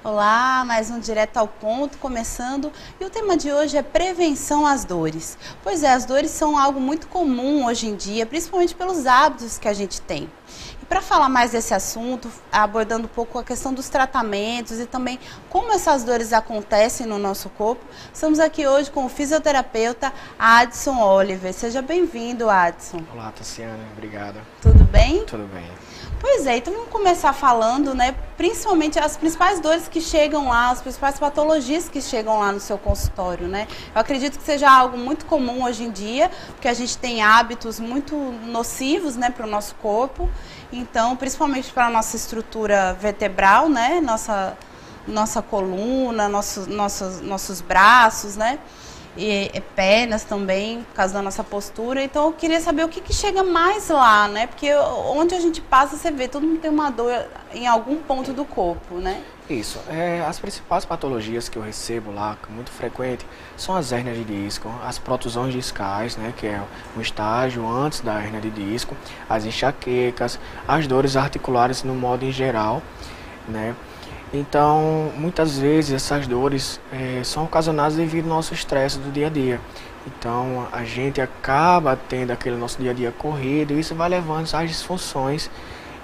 Olá, mais um Direto ao Ponto começando, e o tema de hoje é prevenção às dores. Pois é, as dores são algo muito comum hoje em dia, principalmente pelos hábitos que a gente tem. E para falar mais desse assunto, abordando um pouco a questão dos tratamentos e também como essas dores acontecem no nosso corpo, estamos aqui hoje com o fisioterapeuta Adson Oliver. Seja bem-vindo, Adson. Olá, Tassiana, obrigado. Tudo bem? Tudo bem. Pois é, então vamos começar falando, né, principalmente as principais dores que chegam lá, as principais patologias que chegam lá no seu consultório, né? Eu acredito que seja algo muito comum hoje em dia, porque a gente tem hábitos muito nocivos, né, para o nosso corpo, então, principalmente para a nossa estrutura vertebral, né, nossa coluna, nossos braços, né? E pernas também, por causa da nossa postura. Então eu queria saber o que chega mais lá, né? Porque onde a gente passa, você vê, todo mundo tem uma dor em algum ponto do corpo, né? Isso, as principais patologias que eu recebo lá, muito frequente, são as hérnias de disco, as protusões discais, né, que é um estágio antes da hérnia de disco, as enxaquecas, as dores articulares no modo em geral, né? Então, muitas vezes essas dores são ocasionadas devido ao nosso estresse do dia a dia. Então, a gente acaba tendo aquele nosso dia a dia corrido e isso vai levando às disfunções.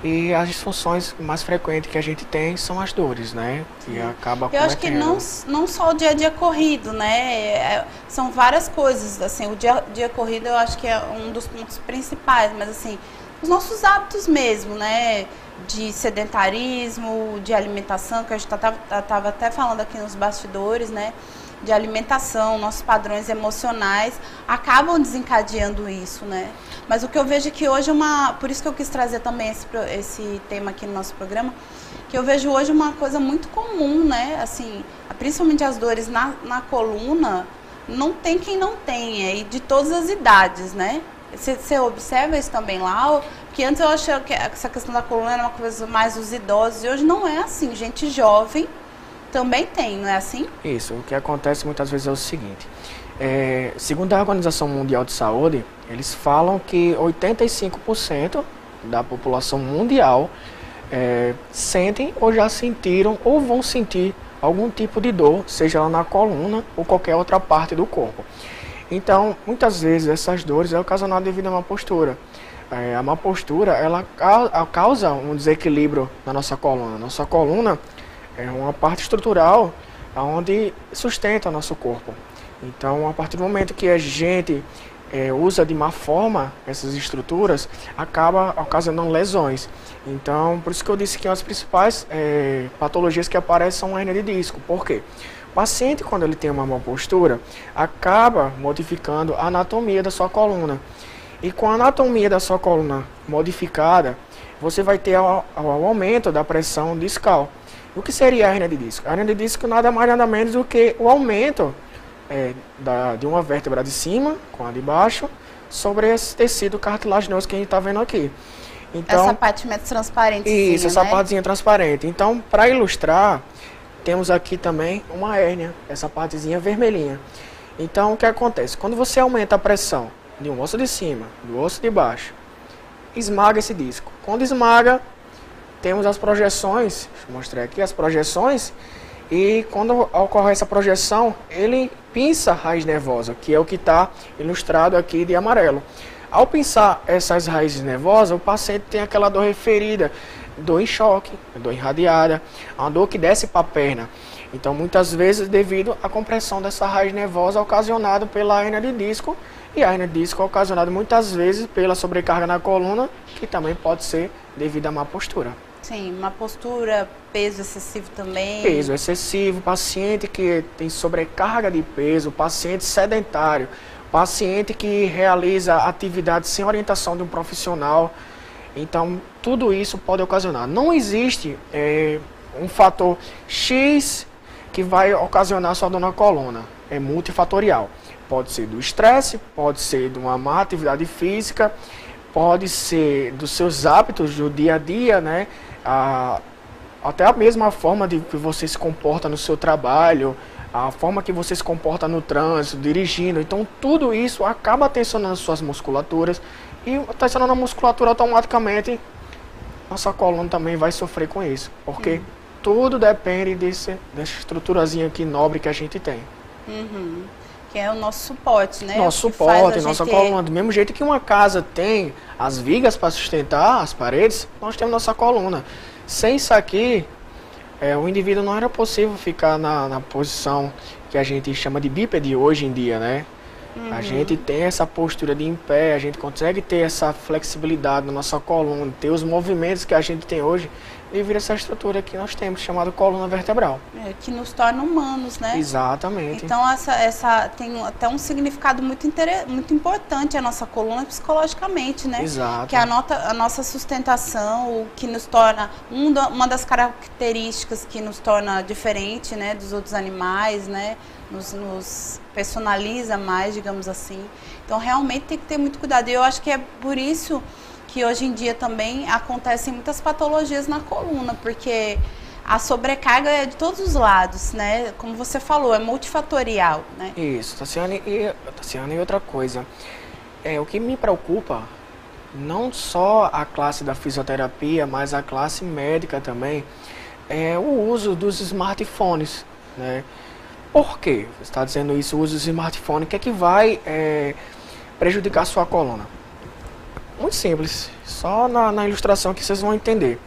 E as disfunções mais frequentes que a gente tem são as dores, né? E acaba Eu acho que não só o dia a dia corrido, né? São várias coisas, assim, o dia a dia corrido eu acho que é um dos pontos principais, mas assim, os nossos hábitos mesmo, né? De sedentarismo, de alimentação, que a gente estava até falando aqui nos bastidores, né? De alimentação, nossos padrões emocionais acabam desencadeando isso, né? Mas o que eu vejo é que hoje por isso que eu quis trazer também esse tema aqui no nosso programa, que eu vejo hoje uma coisa muito comum, né? Assim, principalmente as dores na coluna, não tem quem não tenha, e de todas as idades, né? Você observa isso também lá? Porque antes eu achei que essa questão da coluna era uma coisa mais dos idosos, e hoje não é assim, gente jovem também tem, não é assim? Isso, o que acontece muitas vezes é o seguinte, segundo a Organização Mundial de Saúde, eles falam que 85% da população mundial sentem ou já sentiram ou vão sentir algum tipo de dor, seja lá na coluna ou qualquer outra parte do corpo. Então, muitas vezes essas dores são ocasionadas devido a uma postura. A má postura, ela causa um desequilíbrio na nossa coluna. Nossa coluna é uma parte estrutural onde sustenta o nosso corpo. Então, a partir do momento que a gente usa de má forma essas estruturas, acaba ocasionando lesões. Então, por isso que eu disse que as principais patologias que aparecem são a hérnia de disco. Por quê? O paciente, quando ele tem uma má postura, acaba modificando a anatomia da sua coluna. E com a anatomia da sua coluna modificada, você vai ter o aumento da pressão discal. O que seria a hérnia de disco? A hérnia de disco nada mais nada menos do que o aumento de uma vértebra de cima com a de baixo sobre esse tecido cartilaginoso que a gente está vendo aqui. Então, essa parte mais transparente. Isso, essa né? partezinha transparente. Então, para ilustrar, temos aqui também uma hérnia, essa partezinha vermelhinha. Então, o que acontece? Quando você aumenta a pressão de um osso de cima, do osso de baixo, esmaga esse disco. Quando esmaga, temos as projeções, deixa eu mostrar aqui as projeções, e quando ocorre essa projeção, ele pinça a raiz nervosa, que é o que está ilustrado aqui de amarelo. Ao pinçar essas raízes nervosas, o paciente tem aquela dor referida, dor em choque, dor irradiada, uma dor que desce para a perna. Então, muitas vezes, devido à compressão dessa raiz nervosa ocasionada pela hérnia de disco, e a hérnia de disco é ocasionada muitas vezes pela sobrecarga na coluna, que também pode ser devido à má postura. Sim, má postura, peso excessivo também. Peso excessivo, paciente que tem sobrecarga de peso, paciente sedentário, paciente que realiza atividades sem orientação de um profissional. Então, tudo isso pode ocasionar. Não existe um fator X que vai ocasionar sua dor na coluna. É multifatorial. Pode ser do estresse, pode ser de uma má atividade física, pode ser dos seus hábitos do dia a dia, né? Até a mesma forma de que você se comporta no seu trabalho, a forma que você se comporta no trânsito, dirigindo. Então, tudo isso acaba tensionando suas musculaturas e tensionando a musculatura automaticamente, nossa coluna também vai sofrer com isso. Porque tudo depende dessa estruturazinha aqui nobre que a gente tem. Uhum. Que é o nosso suporte, né? Nosso suporte, nossa coluna. Do mesmo jeito que uma casa tem as vigas para sustentar as paredes, nós temos nossa coluna. Sem isso aqui, o indivíduo não era possível ficar na posição que a gente chama de bípede hoje em dia, né? Uhum. A gente tem essa postura de em pé, a gente consegue ter essa flexibilidade na nossa coluna, ter os movimentos que a gente tem hoje, devido a essa estrutura que nós temos, chamada coluna vertebral. Que nos torna humanos, né? Exatamente. Então, essa tem até um significado muito importante, a nossa coluna psicologicamente, né? Exato. Que é a nossa sustentação, o que nos torna, uma das características que nos torna diferente, né, dos outros animais, né? Nos personaliza mais, digamos assim. Então, realmente tem que ter muito cuidado. E eu acho que é por isso que hoje em dia também acontecem muitas patologias na coluna, porque a sobrecarga é de todos os lados, né? Como você falou, é multifatorial, né? Isso, Tassiane, e outra coisa, o que me preocupa, não só a classe da fisioterapia, mas a classe médica também, é o uso dos smartphones, né? Por quê? Você está dizendo isso, o uso dos smartphones, o que é que vai prejudicar a sua coluna? Muito simples, só na ilustração que vocês vão entender.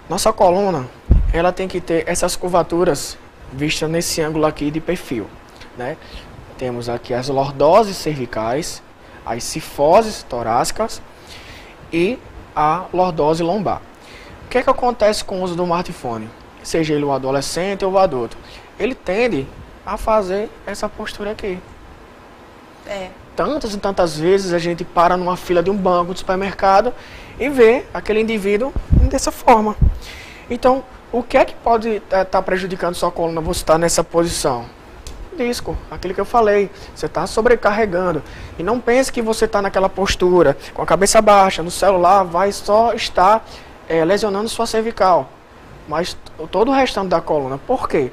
Nossa coluna, ela tem que ter essas curvaturas vistas nesse ângulo aqui de perfil, né? Temos aqui as lordoses cervicais, as cifoses torácicas e a lordose lombar. O que é que acontece com o uso do smartphone? Seja ele o adolescente ou o adulto, ele tende a fazer essa postura aqui. Tantas e tantas vezes a gente para numa fila de um banco de supermercado e vê aquele indivíduo dessa forma. Então, o que é que pode estar prejudicando sua coluna você estar nessa posição? Disco, aquilo que eu falei, você está sobrecarregando. E não pense que você está naquela postura, com a cabeça baixa, no celular, vai só estar lesionando sua cervical. Mas todo o restante da coluna. Por quê?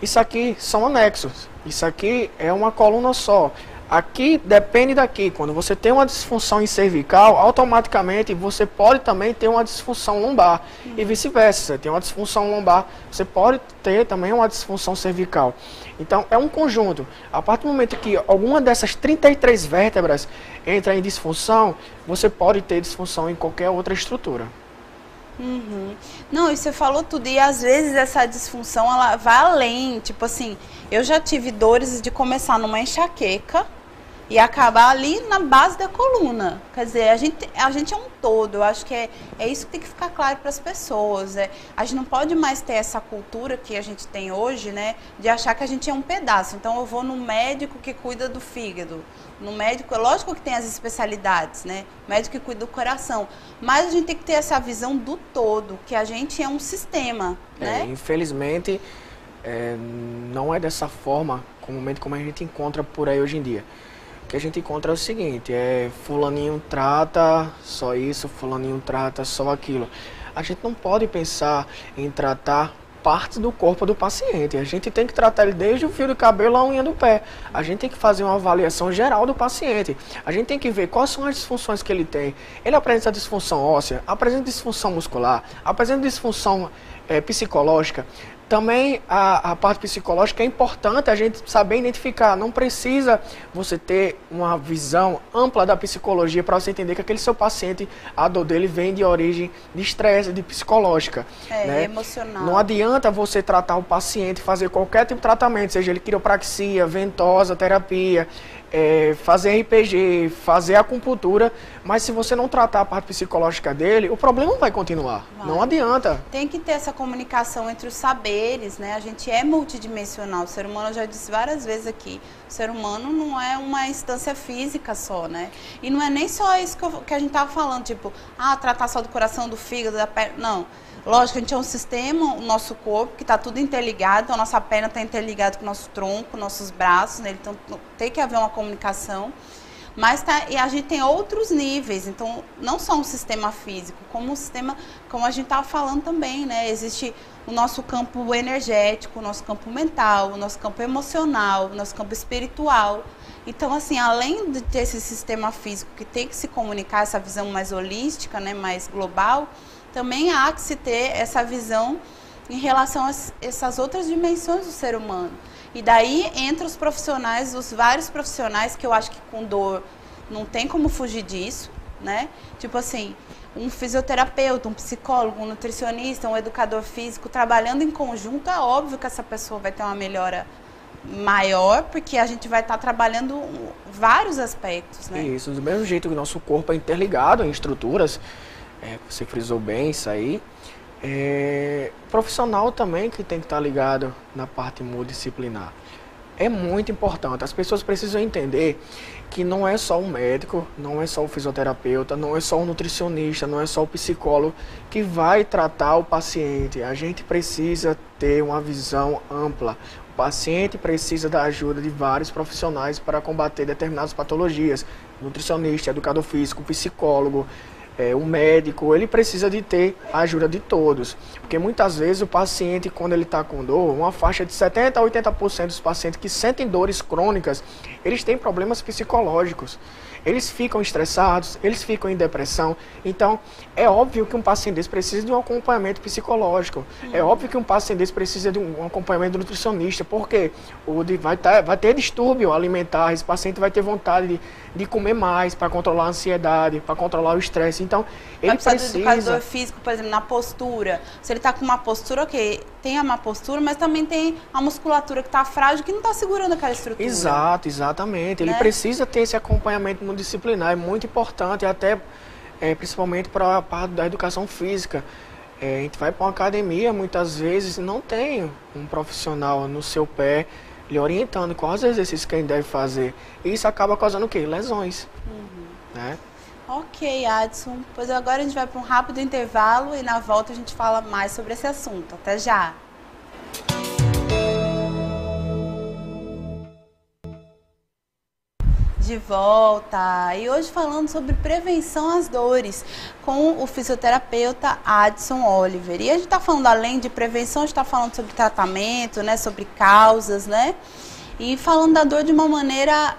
Isso aqui são anexos. Isso aqui é uma coluna só. Aqui depende daqui. Quando você tem uma disfunção em cervical, automaticamente você pode também ter uma disfunção lombar. E vice-versa. Você tem uma disfunção lombar, você pode ter também uma disfunção cervical. Então é um conjunto. A partir do momento que alguma dessas 33 vértebras entra em disfunção, você pode ter disfunção em qualquer outra estrutura. Uhum. Não, e você falou tudo, e às vezes essa disfunção ela vai além, tipo assim, eu já tive dores de começar numa enxaqueca e acabar ali na base da coluna. Quer dizer, a gente é um todo. Eu acho que é isso que tem que ficar claro para as pessoas. A gente não pode mais ter essa cultura que a gente tem hoje, né, de achar que a gente é um pedaço. Então eu vou no médico que cuida do fígado, no médico, é lógico que tem as especialidades, né, médico que cuida do coração, mas a gente tem que ter essa visão do todo, que a gente é um sistema, né? Infelizmente, não é dessa forma, comumente como a gente encontra por aí hoje em dia. O que a gente encontra é o seguinte, fulaninho trata só isso, fulaninho trata só aquilo. A gente não pode pensar em tratar partes do corpo do paciente. A gente tem que tratar ele desde o fio do cabelo à unha do pé. A gente tem que fazer uma avaliação geral do paciente. A gente tem que ver quais são as disfunções que ele tem. Ele apresenta disfunção óssea, apresenta disfunção muscular, apresenta disfunção psicológica. Também a parte psicológica é importante a gente saber identificar. Não precisa você ter uma visão ampla da psicologia para você entender que aquele seu paciente, a dor dele vem de origem de estresse, de psicológica. Né? Emocional. Não adianta você tratar o paciente, fazer qualquer tipo de tratamento, seja ele quiropraxia, ventosa, terapia, fazer RPG, fazer acupuntura, mas se você não tratar a parte psicológica dele, o problema vai continuar. Não adianta. Tem que ter essa comunicação entre os saberes, né? A gente é multidimensional. O ser humano, eu já disse várias vezes aqui, o ser humano não é uma instância física só, né? E não é nem só isso que a gente tava falando, tipo, tratar só do coração, do fígado, da perna. Não. Lógico, a gente é um sistema, o nosso corpo, que está tudo interligado, então a nossa perna está interligada com o nosso tronco, nossos braços, né? Então tem que haver uma comunicação. Mas e a gente tem outros níveis, então não só um sistema físico, como um sistema, como a gente estava falando também, né? Existe o nosso campo energético, o nosso campo mental, o nosso campo emocional, o nosso campo espiritual. Então, assim, além de ter esse sistema físico que tem que se comunicar, essa visão mais holística, né, mais global, também há que se ter essa visão em relação a essas outras dimensões do ser humano. E daí, entre os profissionais, os vários profissionais, que eu acho que com dor não tem como fugir disso, né? Tipo assim, um fisioterapeuta, um psicólogo, um nutricionista, um educador físico, trabalhando em conjunto, é óbvio que essa pessoa vai ter uma melhora maior, porque a gente vai estar trabalhando vários aspectos, né? Isso, do mesmo jeito que o nosso corpo é interligado em estruturas, você frisou bem isso aí, profissional também que tem que estar ligado na parte multidisciplinar. É muito importante, as pessoas precisam entender que não é só o médico, não é só o fisioterapeuta, não é só o nutricionista, não é só o psicólogo que vai tratar o paciente. A gente precisa ter uma visão ampla. O paciente precisa da ajuda de vários profissionais para combater determinadas patologias. Nutricionista, educador físico, psicólogo, o médico, ele precisa de ter a ajuda de todos. Porque muitas vezes o paciente, quando ele está com dor, uma faixa de 70% a 80% dos pacientes que sentem dores crônicas, eles têm problemas psicológicos. Eles ficam estressados, eles ficam em depressão. Então, é óbvio que um paciente desse precisa de um acompanhamento psicológico. É óbvio que um paciente desse precisa de um acompanhamento nutricionista, porque vai ter distúrbio alimentar, esse paciente vai ter vontade de comer mais para controlar a ansiedade, para controlar o estresse. Então, ele precisa do educador físico, por exemplo, na postura. Se ele está com uma postura, ok, tem a má postura, mas também tem a musculatura que está frágil, que não está segurando aquela estrutura. Exato, exatamente. Ele precisa ter esse acompanhamento multidisciplinar, é muito importante, até principalmente para a parte da educação física. A gente vai para uma academia, muitas vezes não tem um profissional no seu pé lhe orientando quais exercícios que a gente deve fazer. E isso acaba causando o quê? Lesões. Né? Ok, Adson. Pois agora a gente vai para um rápido intervalo e na volta a gente fala mais sobre esse assunto. Até já! De volta! E hoje falando sobre prevenção às dores com o fisioterapeuta Adson Oliver. E a gente está falando, além de prevenção, a gente está falando sobre tratamento, né, sobre causas, né? E falando da dor de uma maneira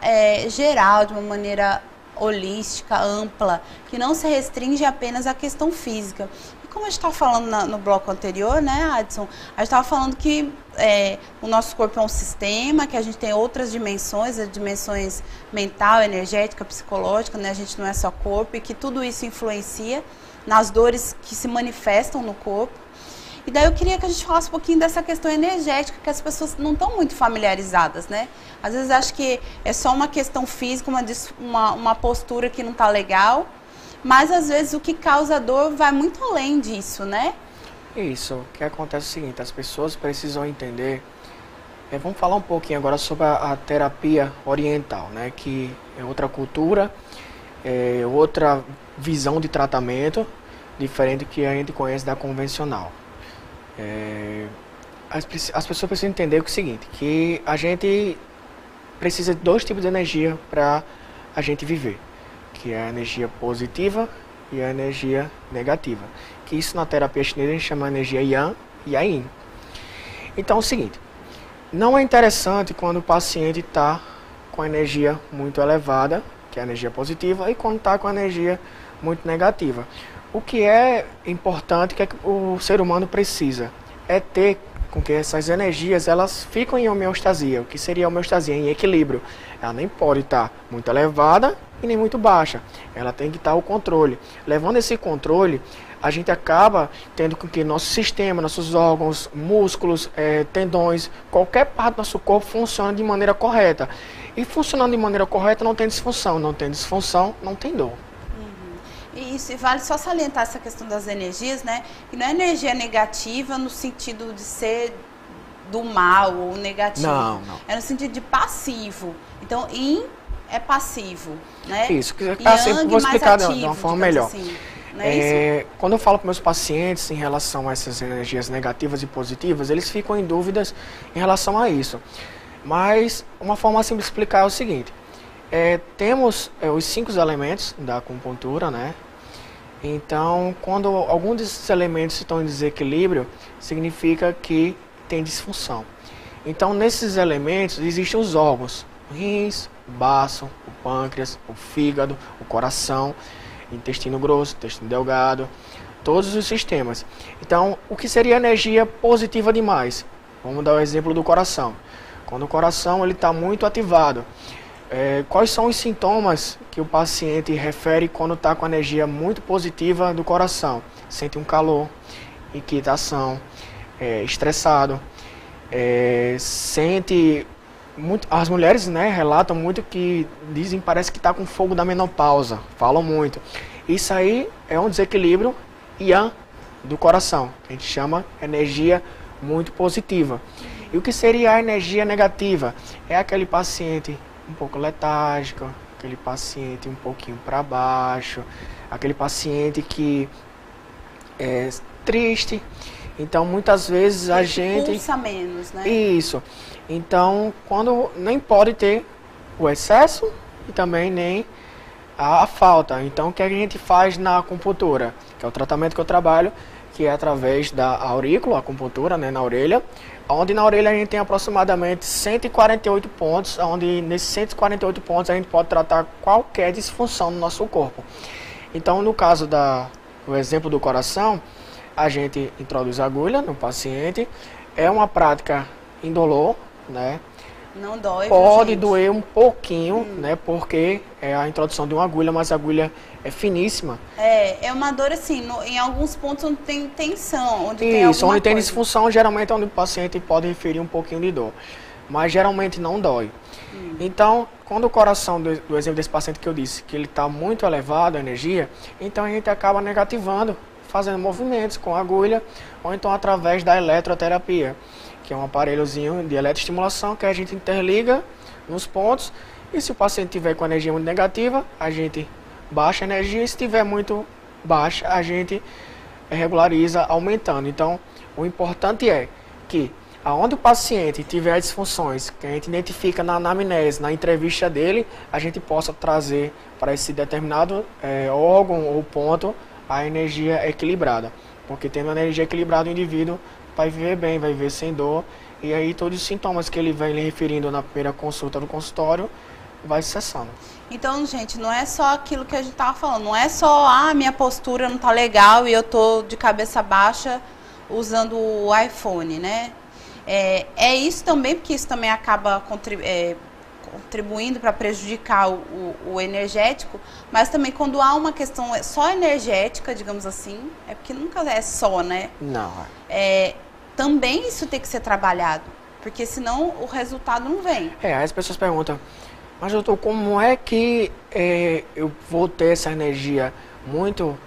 geral, de uma maneira holística, ampla, que não se restringe apenas à questão física. E como a gente estava falando no bloco anterior, né, Adson? A gente estava falando que o nosso corpo é um sistema, que a gente tem outras dimensões, as dimensões mental, energética, psicológica, né? A gente não é só corpo e que tudo isso influencia nas dores que se manifestam no corpo. E daí eu queria que a gente falasse um pouquinho dessa questão energética, que as pessoas não estão muito familiarizadas, né? Às vezes acham que é só uma questão física, uma postura que não está legal, mas às vezes o que causa dor vai muito além disso, né? Isso, o que acontece é o seguinte, as pessoas precisam entender, vamos falar um pouquinho agora sobre a terapia oriental, né? Que é outra cultura, outra visão de tratamento, diferente do que a gente conhece da convencional. As pessoas precisam entender o seguinte, que a gente precisa de dois tipos de energia para a gente viver, que é a energia positiva e a energia negativa, que isso na terapia chinesa a gente chama de energia Yang e Yin. Então é o seguinte, não é interessante quando o paciente está com a energia muito elevada, que é a energia positiva, e quando está com a energia muito negativa. O que é importante, que o ser humano precisa, é ter com que essas energias elas ficam em homeostasia. O que seria homeostasia? Em equilíbrio. Ela nem pode estar muito elevada e nem muito baixa. Ela tem que estar ao controle. Levando esse controle, a gente acaba tendo com que nosso sistema, nossos órgãos, músculos, tendões, qualquer parte do nosso corpo funcione de maneira correta. E funcionando de maneira correta não tem disfunção. Não tem disfunção, não tem dor. Isso, e vale só salientar essa questão das energias, né? Que não é energia negativa no sentido de ser do mal ou negativo. Não. É no sentido de passivo. Então, Yin é passivo, né? Isso, vou explicar de uma forma melhor. Assim, não é isso? Quando eu falo para meus pacientes em relação a essas energias negativas e positivas, eles ficam em dúvidas em relação a isso. Mas uma forma simples de explicar é o seguinte. Temos os 5 elementos da acupuntura, né? Então, quando algum desses elementos estão em desequilíbrio, significa que tem disfunção. Então, nesses elementos existem os órgãos, o rins, o baço, o pâncreas, o fígado, o coração, intestino grosso, intestino delgado, todos os sistemas. Então, o que seria energia positiva demais? Vamos dar o exemplo do coração. Quando o coração está muito ativado, quais são os sintomas que o paciente refere quando está com energia muito positiva do coração? Sente um calor, inquietação, estressado, sente muito, as mulheres, né, relatam muito que dizem, parece que está com fogo da menopausa, falam muito. Isso aí é um desequilíbrio yang do coração, que a gente chama energia muito positiva. E o que seria a energia negativa? É aquele paciente um pouco letárgico, aquele paciente um pouquinho para baixo, aquele paciente que é triste. Então, muitas vezes a gente pulsa menos, né? Isso. Então, quando nem pode ter o excesso e também nem a falta. Então, o que a gente faz na acupuntura, que é o tratamento que eu trabalho, que é através da aurícula, acupuntura, né, na orelha, onde na orelha a gente tem aproximadamente 148 pontos, onde nesses 148 pontos a gente pode tratar qualquer disfunção no nosso corpo. Então, no caso do exemplo do coração, a gente introduz a agulha no paciente, é uma prática indolor, né? Não dói, pode gente. doer um pouquinho, né? Porque é a introdução de uma agulha, mas a agulha é finíssima. É uma dor assim, em alguns pontos onde tem tensão, onde tem Isso, alguma onde tem coisa. disfunção, geralmente é onde o paciente pode referir um pouquinho de dor. Mas geralmente não dói. Então, quando o coração, do exemplo desse paciente que eu disse, que ele está muito elevado a energia, então a gente acaba negativando, fazendo movimentos com a agulha, ou então através da eletroterapia, que é um aparelhozinho de eletroestimulação que a gente interliga nos pontos, e se o paciente tiver com energia muito negativa, a gente baixa a energia, e se tiver muito baixa, a gente regulariza aumentando. Então, o importante é que aonde o paciente tiver disfunções, que a gente identifica na anamnese, na entrevista dele, a gente possa trazer para esse determinado órgão ou ponto a energia equilibrada. Porque tendo a energia equilibrada, o indivíduo vai viver bem, vai viver sem dor, e aí todos os sintomas que ele vem lhe referindo na primeira consulta do consultório vai cessando. Então, gente, não é só aquilo que a gente tava falando, não é só, minha postura não tá legal e eu tô de cabeça baixa usando o iPhone, né? É isso também, porque isso também acaba contribuindo para prejudicar o energético, mas também quando há uma questão só energética, digamos assim, é porque nunca é só, né? Não. Também isso tem que ser trabalhado, porque senão o resultado não vem. Aí as pessoas perguntam, mas doutor, como é que eu vou ter essa energia muito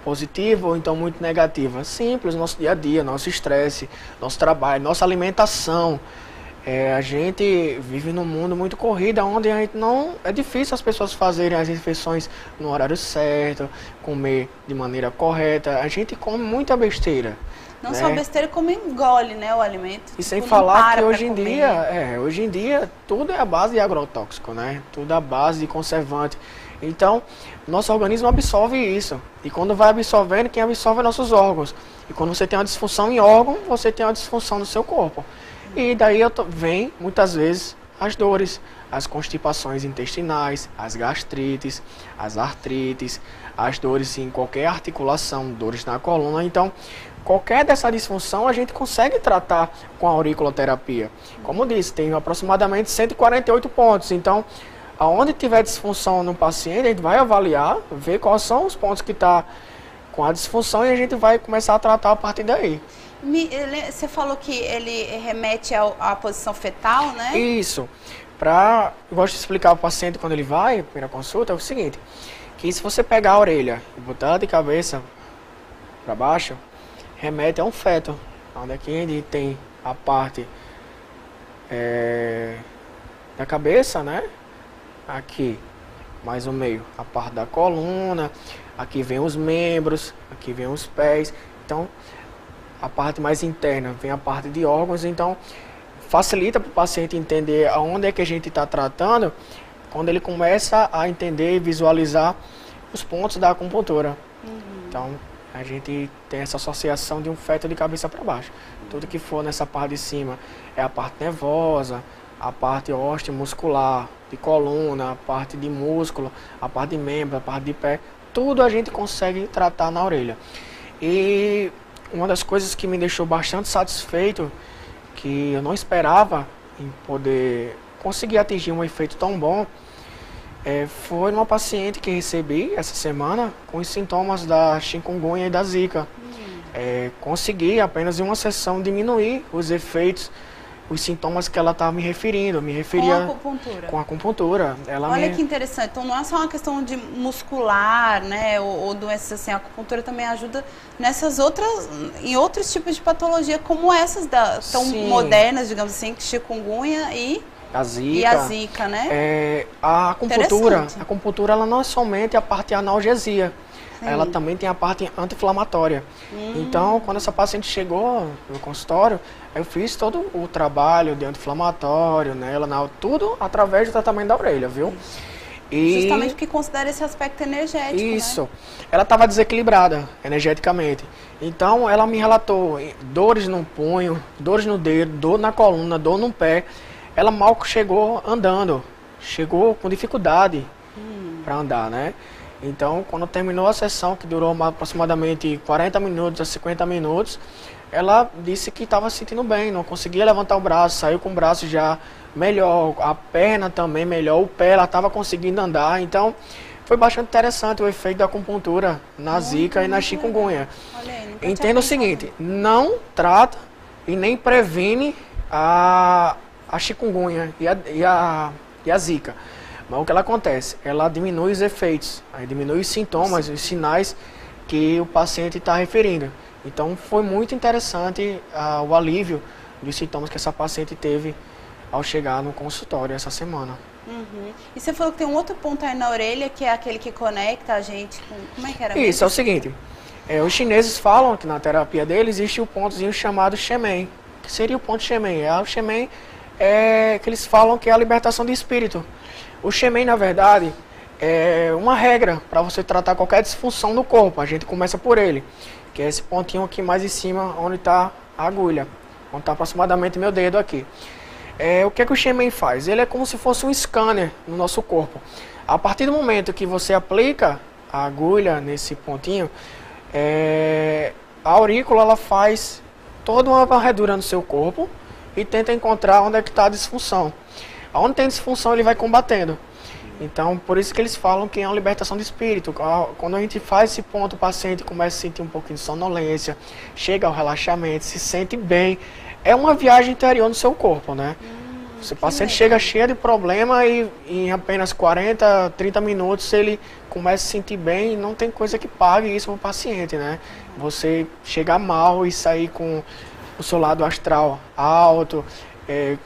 positiva ou então muito negativa? Simples, nosso dia a dia, nosso estresse, nosso trabalho, nossa alimentação. A gente vive num mundo muito corrido, onde a gente não... É difícil as pessoas fazerem as refeições no horário certo, comer de maneira correta. A gente come muita besteira. Não né? só besteira, como engole, né, o alimento. E sem Tipo, falar que hoje em dia tudo é a base de agrotóxico, né? Tudo é a base de conservante. Então, nosso organismo absorve isso. E quando vai absorvendo, quem absorve é nossos órgãos. E quando você tem uma disfunção em órgão, você tem uma disfunção no seu corpo. E daí vem, muitas vezes, as dores, as constipações intestinais, as gastrites, as artrites, as dores em qualquer articulação, dores na coluna. Então, qualquer dessa disfunção a gente consegue tratar com a auriculoterapia. Como eu disse, tem aproximadamente 148 pontos. Então, aonde tiver disfunção no paciente, a gente vai avaliar, ver quais são os pontos que está com a disfunção e a gente vai começar a tratar a partir daí. Você falou que ele remete à posição fetal, né? Isso. Eu gosto de explicar ao paciente quando ele vai, primeira consulta, é o seguinte, que se você pegar a orelha e botar ela de cabeça para baixo, remete a um feto, onde aqui a gente tem a parte da cabeça, né? Aqui, mais o meio, a parte da coluna, aqui vem os membros, aqui vem os pés. Então, a parte mais interna vem a parte de órgãos, então facilita para o paciente entender aonde é que a gente está tratando, quando ele começa a entender e visualizar os pontos da acupuntura. Então, a gente tem essa associação de um feto de cabeça para baixo. Tudo que for nessa parte de cima é a parte nervosa, a parte osteomuscular, de coluna, a parte de músculo, a parte de membro, a parte de pé, tudo a gente consegue tratar na orelha. E uma das coisas que me deixou bastante satisfeito, que eu não esperava em poder conseguir atingir um efeito tão bom, foi uma paciente que recebi essa semana com os sintomas da chikungunya e da zika. Consegui apenas em uma sessão diminuir os efeitos, os sintomas que ela estava me referindo. Me referia com a acupuntura. Com a acupuntura. Olha que interessante. Então não é só uma questão de muscular, né, ou doenças assim. A acupuntura também ajuda nessas outras, em outros tipos de patologia, como essas tão modernas, digamos assim, que chikungunya e a zika, né? A acupuntura, ela não é somente a parte analgesia. Sim. Ela também tem a parte anti-inflamatória. Então, quando essa paciente chegou no consultório, eu fiz todo o trabalho de anti-inflamatório nela, tudo através do tratamento da orelha, viu? E justamente porque considera esse aspecto energético, isso. Né? Ela estava desequilibrada energeticamente. Então, ela me relatou dores no punho, dores no dedo, dor na coluna, dor no pé. Ela mal chegou andando, chegou com dificuldade para andar, né? Então, quando terminou a sessão, que durou aproximadamente 40 minutos a 50 minutos, ela disse que estava se sentindo bem, não conseguia levantar o braço, saiu com o braço já melhor, a perna também melhor, o pé ela estava conseguindo andar. Então, foi bastante interessante o efeito da acupuntura na zika e na chikungunya. Entenda o seguinte, não trata e nem previne a chikungunya e a zika. Mas o que ela acontece? Ela diminui os efeitos, aí diminui os sintomas, os sinais que o paciente está referindo. Então foi muito interessante o alívio dos sintomas que essa paciente teve ao chegar no consultório essa semana. E você falou que tem um outro ponto aí na orelha, que é aquele que conecta a gente com... Como é que era? Isso, é o seguinte, os chineses falam que na terapia deles existe o pontozinho chamado Shemen. Que seria o ponto Shemen? O Shemen é que eles falam que é a libertação do espírito. O Shemen, na verdade, é uma regra para você tratar qualquer disfunção no corpo. A gente começa por ele, que é esse pontinho aqui mais em cima, onde está a agulha, onde está aproximadamente meu dedo aqui. O que é que o Shemen faz? Ele é como se fosse um scanner no nosso corpo. A partir do momento que você aplica a agulha nesse pontinho, a aurícula ela faz toda uma varredura no seu corpo e tenta encontrar onde é que está a disfunção. Onde tem disfunção, ele vai combatendo. Então, por isso que eles falam que é uma libertação do espírito. Quando a gente faz esse ponto, o paciente começa a sentir um pouquinho de sonolência, chega ao relaxamento, se sente bem. É uma viagem interior no seu corpo, né? O paciente chega cheio de problema e em apenas 40, 30 minutos ele começa a se sentir bem e não tem coisa que pague isso para o paciente, né? Você chegar mal e sair com o seu lado astral alto,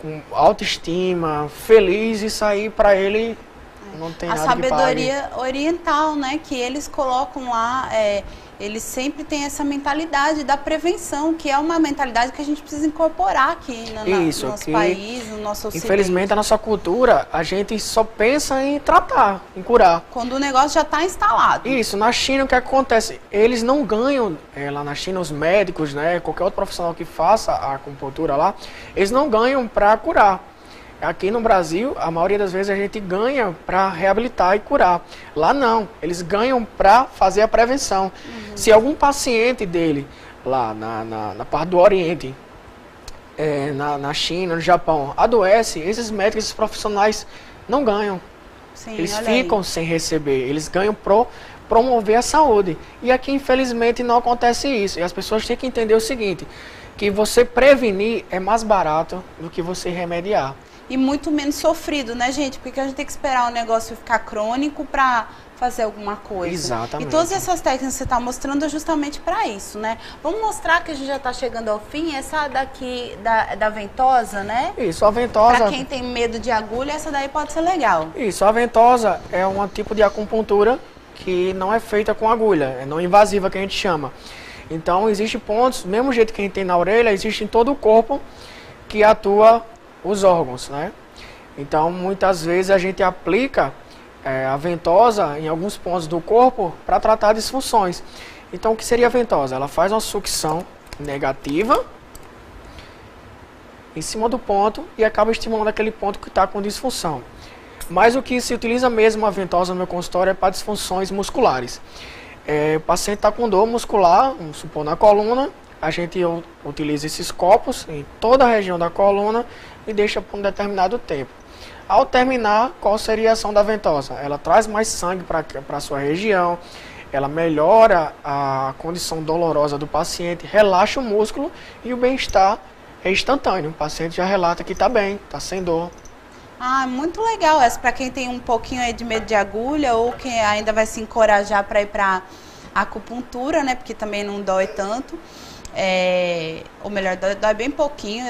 com autoestima, feliz e sair para ele não tem nada que pague. A sabedoria oriental, né, que eles colocam lá, eles sempre têm essa mentalidade da prevenção, que é uma mentalidade que a gente precisa incorporar aqui no nosso país, no nosso ocidente. Infelizmente, a nossa cultura, a gente só pensa em tratar, em curar. Quando o negócio já está instalado. Isso, na China o que acontece? Eles não ganham, lá na China os médicos, né, qualquer outro profissional que faça a acupuntura lá, eles não ganham para curar. Aqui no Brasil, a maioria das vezes a gente ganha para reabilitar e curar. Lá não, eles ganham para fazer a prevenção. Se algum paciente dele, lá na parte do Oriente, na China, no Japão, adoece, esses médicos, esses profissionais não ganham. Sim, eles ficam sem receber, eles ganham para promover a saúde. E aqui, infelizmente, não acontece isso. E as pessoas têm que entender o seguinte, que você prevenir é mais barato do que você remediar. E muito menos sofrido, né, gente? Porque a gente tem que esperar o negócio ficar crônico para fazer alguma coisa. Exatamente. E todas essas técnicas que você está mostrando é justamente para isso, né? Vamos mostrar que a gente já está chegando ao fim. Essa daqui, da ventosa, né? Isso, a ventosa... Para quem tem medo de agulha, essa daí pode ser legal. Isso, a ventosa é um tipo de acupuntura que não é feita com agulha, é não invasiva que a gente chama. Então, existem pontos, do mesmo jeito que a gente tem na orelha, existe em todo o corpo que atua os órgãos, né? Então, muitas vezes a gente aplica a ventosa em alguns pontos do corpo para tratar disfunções. Então, o que seria a ventosa? Ela faz uma sucção negativa em cima do ponto e acaba estimulando aquele ponto que está com disfunção. Mas o que se utiliza mesmo a ventosa no meu consultório é para disfunções musculares. O paciente está com dor muscular, vamos supor na coluna, a gente utiliza esses copos em toda a região da coluna e deixa por um determinado tempo. Ao terminar, qual seria a ação da ventosa? Ela traz mais sangue para a sua região, ela melhora a condição dolorosa do paciente, relaxa o músculo e o bem-estar é instantâneo. O paciente já relata que está bem, está sem dor. Ah, muito legal. Essa para quem tem um pouquinho aí de medo de agulha ou quem ainda vai se encorajar para ir para acupuntura, né? Porque também não dói tanto. Ou melhor, dói bem pouquinho.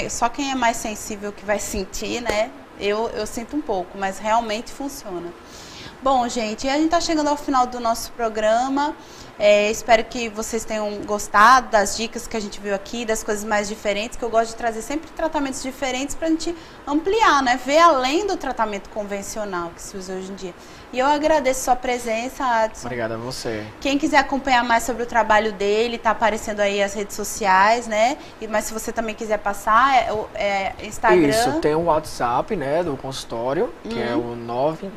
Só quem é mais sensível que vai sentir, né? Eu sinto um pouco, mas realmente funciona. Bom, gente, a gente está chegando ao final do nosso programa. Espero que vocês tenham gostado das dicas que a gente viu aqui, das coisas mais diferentes, que eu gosto de trazer sempre tratamentos diferentes para a gente ampliar, né? Ver além do tratamento convencional que se usa hoje em dia. E eu agradeço a sua presença, Adson. Obrigado a você. Quem quiser acompanhar mais sobre o trabalho dele, tá aparecendo aí as redes sociais, né? Mas se você também quiser passar, Instagram... Isso, tem o WhatsApp, né, do consultório, que é o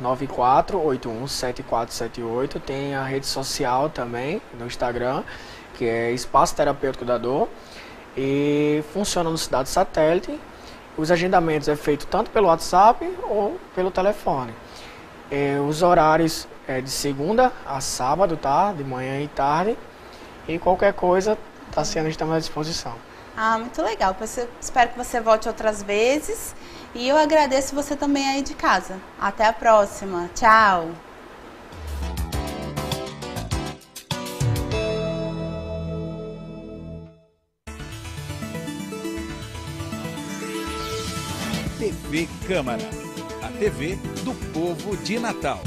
994817478. Tem a rede social também, no Instagram, que é Espaço Terapêutico da Dor. E funciona no Cidade Satélite. Os agendamentos é feito tanto pelo WhatsApp ou pelo telefone. Os horários é de segunda a sábado, tá? De manhã e tarde. E qualquer coisa, estamos à disposição. Ah, muito legal. Espero que você volte outras vezes. E eu agradeço você também aí de casa. Até a próxima. Tchau. TV Câmara, a TV do povo de Natal.